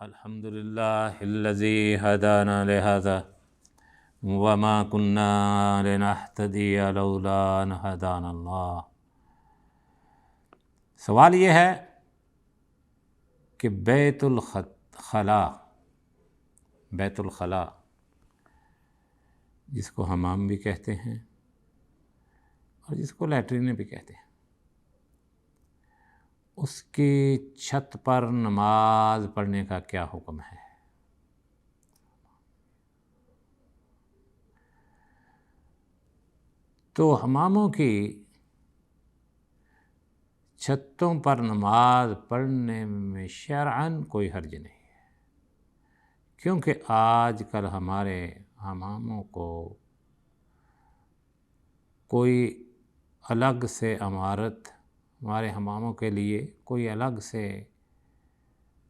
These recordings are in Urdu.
الحمدللہ الذی ہدانا لہذا وما کنا لنہتدی لولا ان ہدانا اللہ۔ سوال یہ ہے کہ بیت الخلاء جس کو حمام بھی کہتے ہیں اور جس کو لیٹرین بھی کہتے ہیں، اس کی چھت پر نماز پڑھنے کا کیا حکم ہے؟ تو حماموں کی چھتوں پر نماز پڑھنے میں شرعاً کوئی حرج نہیں ہے، کیونکہ آج کل ہمارے حماموں کو کوئی الگ سے عمارت، ہمارے حماموں کے لیے کوئی الگ سے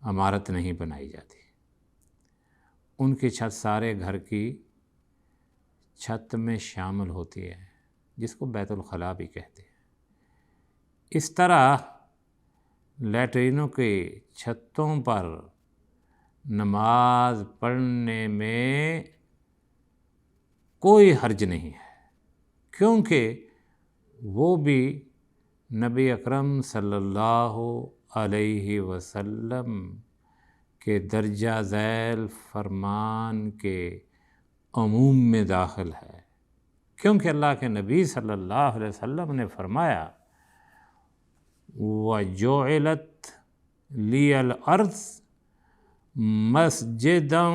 عمارت نہیں بنائی جاتی، ان کی چھت سارے گھر کی چھت میں شامل ہوتی ہے، جس کو بیت الخلاء بھی کہتے ہیں۔ اس طرح لیٹرینوں کی چھتوں پر نماز پڑھنے میں کوئی حرج نہیں ہے، کیونکہ وہ بھی نبی اکرم صلی اللہ علیہ وسلم کے درجہ ذیل فرمان کے عموم میں داخل ہے، کیونکہ اللہ کے نبی صلی اللہ علیہ وسلم نے فرمایا وَجُعِلَتْ لِيَ الْأَرْضُ مَسْجِدًا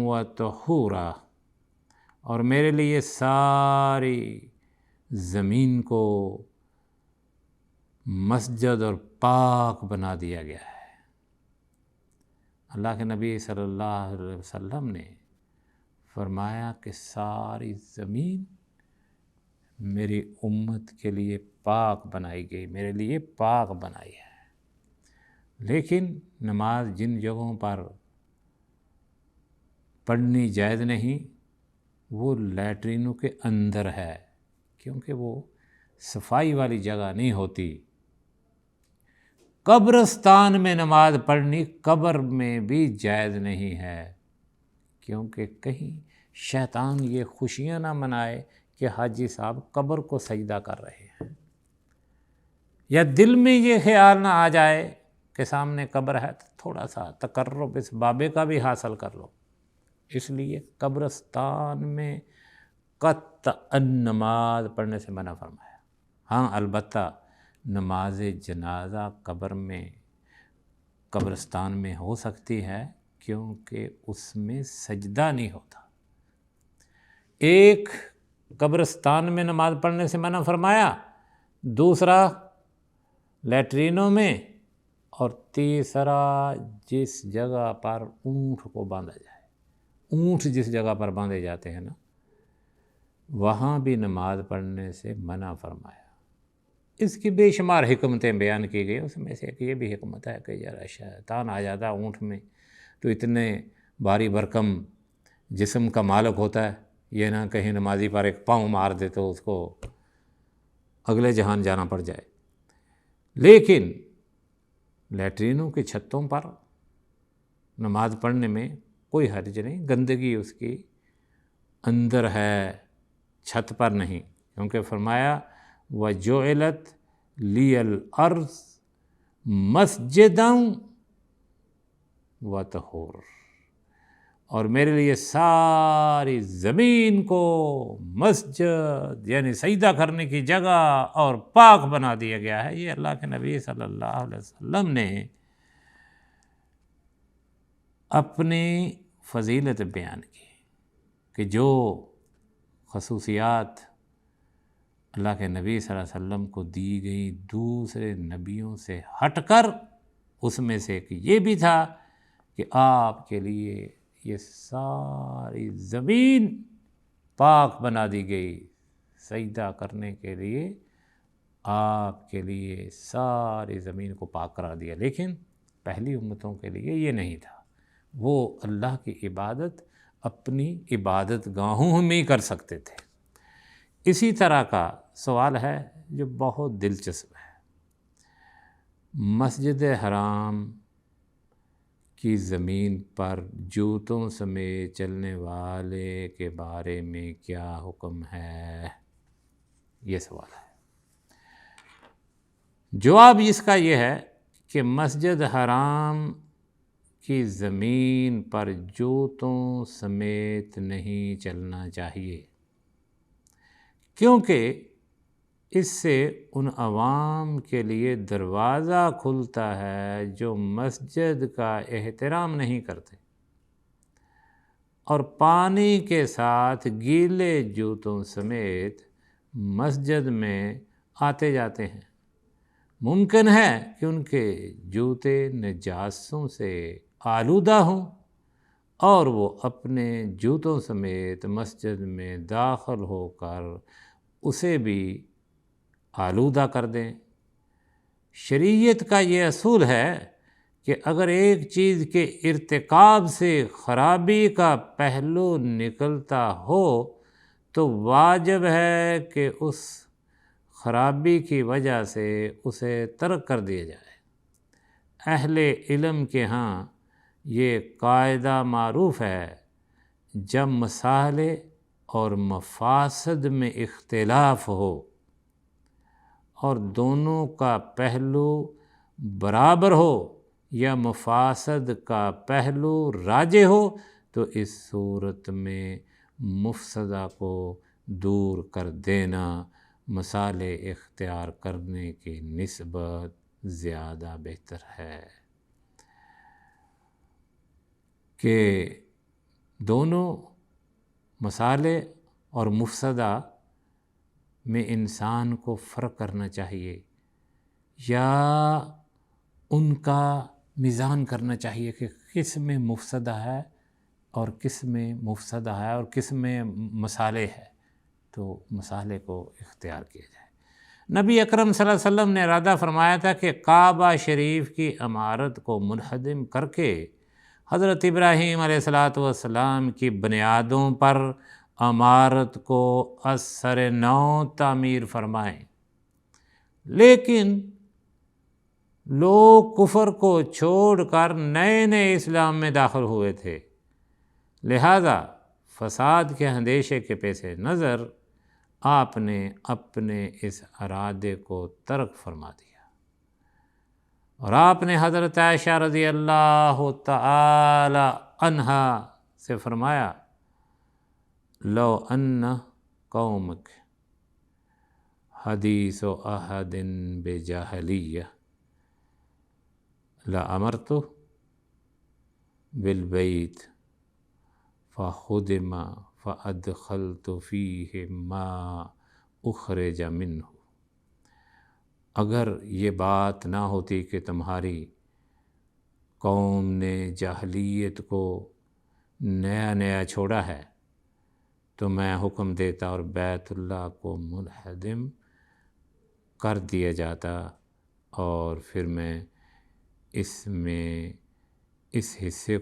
وَطَہُورًا، اور میرے لیے ساری زمین کو مسجد اور پاک بنا دیا گیا ہے۔ اللہ کے نبی صلی اللہ علیہ وسلم نے فرمایا کہ ساری زمین میری امت کے لیے پاک بنائی گئی، میرے لیے پاک بنائی ہے۔ لیکن نماز جن جگہوں پر پڑھنی جائز نہیں وہ لیٹرینوں کے اندر ہے، کیونکہ وہ صفائی والی جگہ نہیں ہوتی۔ قبرستان میں نماز پڑھنی قبر میں بھی جائز نہیں ہے، کیونکہ کہیں شیطان یہ خوشیاں نہ منائے کہ حاجی صاحب قبر کو سجدہ کر رہے ہیں، یا دل میں یہ خیال نہ آ جائے کہ سامنے قبر ہے تو تھوڑا سا تقرب اس بابے کا بھی حاصل کر لو۔ اس لیے قبرستان میں قطعاً نماز پڑھنے سے منع فرمایا۔ ہاں البتہ نماز جنازہ قبرستان میں ہو سکتی ہے، کیونکہ اس میں سجدہ نہیں ہوتا۔ ایک قبرستان میں نماز پڑھنے سے منع فرمایا، دوسرا لیٹرینوں میں، اور تیسرا جس جگہ پر اونٹ کو باندھا جائے، اونٹ جس جگہ پر باندھے جاتے ہیں نا، وہاں بھی نماز پڑھنے سے منع فرمایا۔ اس کی بے شمار حکمتیں بیان کی گئی، اس میں سے ایک یہ بھی حکمت ہے کہ ذرا شیطان آ جاتا ہے اونٹ میں تو اتنے بھاری بھرکم جسم کا مالک ہوتا ہے، یہ نہ کہیں نمازی پر ایک پاؤں مار دے تو اس کو اگلے جہان جانا پڑ جائے۔ لیکن لیٹرینوں کی چھتوں پر نماز پڑھنے میں کوئی حرج نہیں، گندگی اس کی اندر ہے، چھت پر نہیں، کیونکہ فرمایا وَجُعِلَتْ لِيَ الْأَرْضُ مَسْجِدًا وَطَہُورًا، اور میرے لیے ساری زمین کو مسجد یعنی سجدہ کرنے کی جگہ اور پاک بنا دیا گیا ہے۔ یہ اللہ کے نبی صلی اللہ علیہ وسلم نے اپنی فضیلت بیان کی کہ جو خصوصیات اللہ کے نبی صلی اللہ علیہ وسلم کو دی گئی دوسرے نبیوں سے ہٹ کر، اس میں سے ایک یہ بھی تھا کہ آپ کے لیے یہ ساری زمین پاک بنا دی گئی، سجدہ کرنے کے لیے آپ کے لیے ساری زمین کو پاک کرا دیا۔ لیکن پہلی امتوں کے لیے یہ نہیں تھا، وہ اللہ کی عبادت اپنی عبادت گاہوں میں ہی کر سکتے تھے۔ اسی طرح کا سوال ہے جو بہت دلچسپ ہے۔ مسجد حرام کی زمین پر جوتوں سمیت چلنے والے کے بارے میں کیا حکم ہے؟ یہ سوال ہے۔ جواب اس کا یہ ہے کہ مسجد حرام کی زمین پر جوتوں سمیت نہیں چلنا چاہیے، کیونکہ اس سے ان عوام کے لیے دروازہ کھلتا ہے جو مسجد کا احترام نہیں کرتے اور پانی کے ساتھ گیلے جوتوں سمیت مسجد میں آتے جاتے ہیں۔ ممکن ہے کہ ان کے جوتے نجاسوں سے آلودہ ہوں اور وہ اپنے جوتوں سمیت مسجد میں داخل ہو کر اسے بھی آلودہ کر دیں۔ شریعت کا یہ اصول ہے کہ اگر ایک چیز کے ارتکاب سے خرابی کا پہلو نکلتا ہو تو واجب ہے کہ اس خرابی کی وجہ سے اسے ترک کر دیا جائے۔ اہل علم کے ہاں یہ قاعدہ معروف ہے، جب مصالح اور مفاسد میں اختلاف ہو اور دونوں کا پہلو برابر ہو یا مفاسد کا پہلو راجح ہو تو اس صورت میں مفسدہ کو دور کر دینا مصالح اختیار کرنے کی نسبت زیادہ بہتر ہے۔ کہ دونوں مصالح اور مفسدہ میں انسان کو فرق کرنا چاہیے یا ان کا میزان کرنا چاہیے کہ کس میں مفسدہ ہے اور کس میں مفسدہ ہے اور کس میں مصالح ہے، تو مصالح کو اختیار کیا جائے۔ نبی اکرم صلی اللہ علیہ وسلم نے ارادہ فرمایا تھا کہ کعبہ شریف کی عمارت کو منہدم کر کے حضرت ابراہیم علیہ السلام کی بنیادوں پر عمارت کو از سر نو تعمیر فرمائیں، لیکن لوگ کفر کو چھوڑ کر نئے نئے اسلام میں داخل ہوئے تھے، لہذا فساد کے اندیشے کے پیش نظر آپ نے اپنے اس ارادے کو ترک فرما دیا اور آپ نے حضرت عائشہ رضی اللہ تعالی عنہا سے فرمایا، لو ان قومک حدیث عہد بجاہلیہ لامرت بالبیت فخدم فادخلت فیہ ما اخرج منہ۔ اگر یہ بات نہ ہوتی کہ تمہاری قوم نے جاہلیت کو نیا نیا چھوڑا ہے تو میں حکم دیتا اور بیت اللہ کو منہدم کر دیا جاتا اور پھر میں اس حصے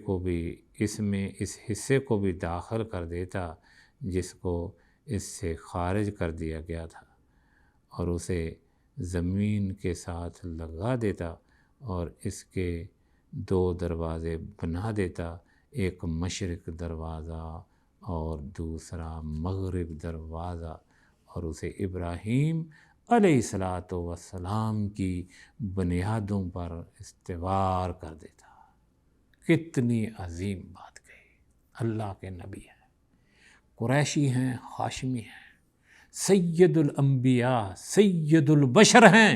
کو بھی داخل کر دیتا جس کو اس سے خارج کر دیا گیا تھا اور اسے زمین کے ساتھ لگا دیتا اور اس کے 2 دروازے بنا دیتا، ایک مشرق دروازہ اور دوسرا مغرب دروازہ، اور اسے ابراہیم علیہ السلام کی بنیادوں پر استوار کر دیتا۔ کتنی عظیم بات کہی، اللہ کے نبی ہیں، قریشی ہیں، ہاشمی ہیں، سید الانبیاء، سید البشر ہیں،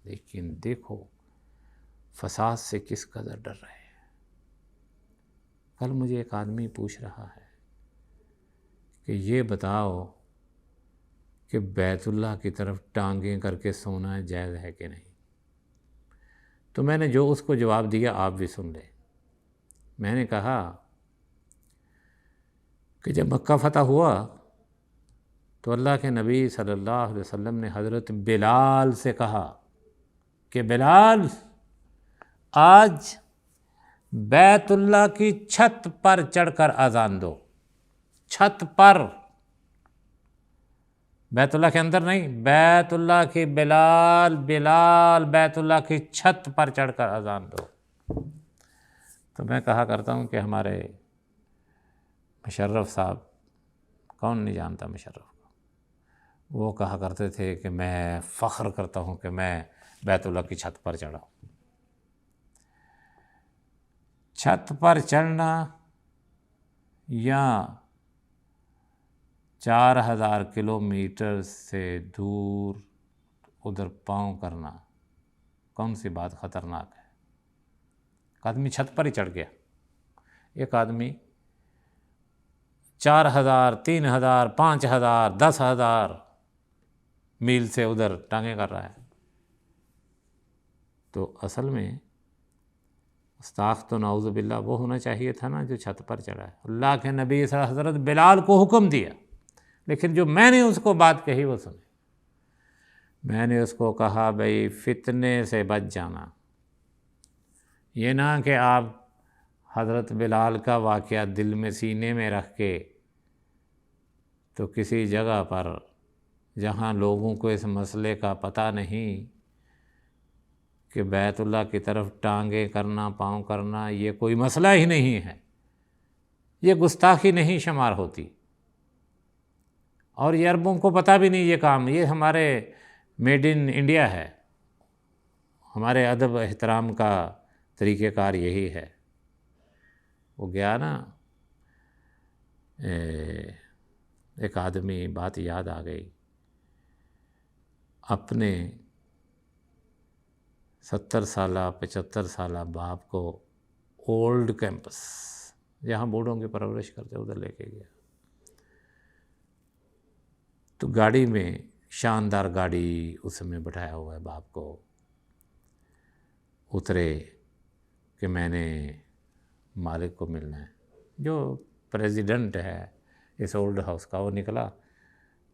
لیکن دیکھو فساد سے کس قدر ڈر رہے ہیں۔ کل مجھے ایک آدمی پوچھ رہا ہے کہ یہ بتاؤ کہ بیت اللہ کی طرف ٹانگیں کر کے سونا جائز ہے کہ نہیں؟ تو میں نے جو اس کو جواب دیا آپ بھی سن لیں۔ میں نے کہا کہ جب مکہ فتح ہوا تو اللہ کے نبی صلی اللہ علیہ وسلم نے حضرت بلال سے کہا کہ بلال آج بیت اللہ کی چھت پر چڑھ کر اذان دو، چھت پر، بیت اللہ کے اندر نہیں، بیت اللہ کی بلال بیت اللہ کی چھت پر چڑھ کر اذان دو۔ تو میں کہا کرتا ہوں کہ ہمارے مشرف صاحب، کون نہیں جانتا مشرف کو، وہ کہا کرتے تھے کہ میں فخر کرتا ہوں کہ میں بیت اللہ کی چھت پر چڑھا ہوں۔ چھت پر چڑھنا یا 4000 کلومیٹر سے دور ادھر پاؤں کرنا، کون سی بات خطرناک ہے؟ ایک آدمی چھت پر ہی چڑھ گیا، ایک آدمی 4000 3000 5000 10,000 میل سے ادھر ٹانگیں کر رہا ہے۔ تو اصل میں استاخ تو نعوذ باللہ وہ ہونا چاہیے تھا نا جو چھت پر چڑھا ہے۔ اللہ کے نبی صلی اللہ علیہ وسلم حضرت بلال کو حکم دیا، لیکن جو میں نے اس کو بات کہی وہ سنی۔ میں نے اس کو کہا بھائی فتنے سے بچ جانا، یہ نہ کہ آپ حضرت بلال کا واقعہ دل میں سینے میں رکھ کے تو کسی جگہ پر جہاں لوگوں کو اس مسئلے کا پتہ نہیں کہ بیت اللہ کی طرف ٹانگیں کرنا، پاؤں کرنا یہ کوئی مسئلہ ہی نہیں ہے، یہ گستاخی نہیں شمار ہوتی، اور یہ عربوں کو پتہ بھی نہیں یہ کام، یہ ہمارے میڈ ان انڈیا ہے، ہمارے ادب احترام کا طریقہ کار یہی ہے۔ وہ گیا نا، ایک آدمی، بات یاد آ گئی، اپنے 70 سالہ 75 سالہ باپ کو اولڈ کیمپس، جہاں بوڑھوں کی پرورش کرتے ادھر لے کے گیا، تو گاڑی میں، شاندار گاڑی اس میں بٹھایا ہوا ہے باپ کو، اترے کہ میں نے مالک کو ملنا ہے، جو پریزیڈنٹ ہے اس اولڈ ہاؤس کا، وہ نکلا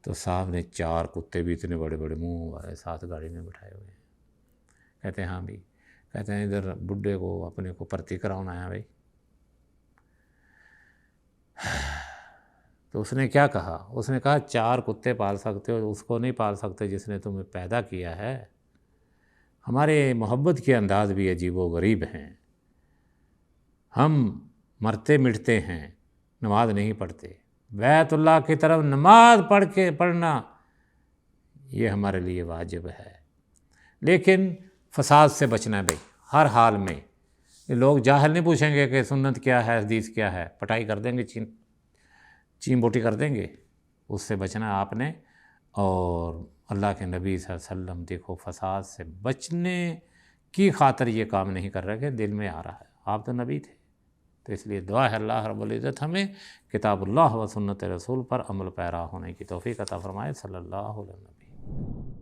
تو صاحب نے 4 کتے بھی اتنے بڑے بڑے منہ والے ساتھ گاڑی میں بٹھائے ہوئے ہیں۔ کہتے ہیں ہاں بھی، کہتے ہیں ادھر بڈھے کو اپنے کو پرتی کرانا ہے بھائی۔ تو اس نے کیا کہا؟ اس نے کہا 4 کتے پال سکتے ہو، اس کو نہیں پال سکتے جس نے تمہیں پیدا کیا ہے۔ ہمارے محبت کے انداز بھی عجیب و غریب ہیں، ہم مرتے مٹتے ہیں، نماز نہیں پڑھتے، بیت اللہ کی طرف نماز پڑھنا یہ ہمارے لیے واجب ہے، لیکن فساد سے بچنا ہے بھائی ہر حال میں۔ لوگ جاہل نہیں پوچھیں گے کہ سنت کیا ہے، حدیث کیا ہے، پٹائی کر دیں گے، چین بوٹی کر دیں گے، اس سے بچنا ہے آپ نے۔ اور اللہ کے نبی صلی اللہ علیہ وسلم دیکھو فساد سے بچنے کی خاطر یہ کام نہیں کر رہے کہ دل میں آ رہا ہے، آپ تو نبی تھے، تو اس لیے دعا ہے اللہ رب العزت ہمیں کتاب اللہ و سنت رسول پر عمل پیرا ہونے کی توفیق عطا فرمائے۔ صلی اللہ علیہ وسلم۔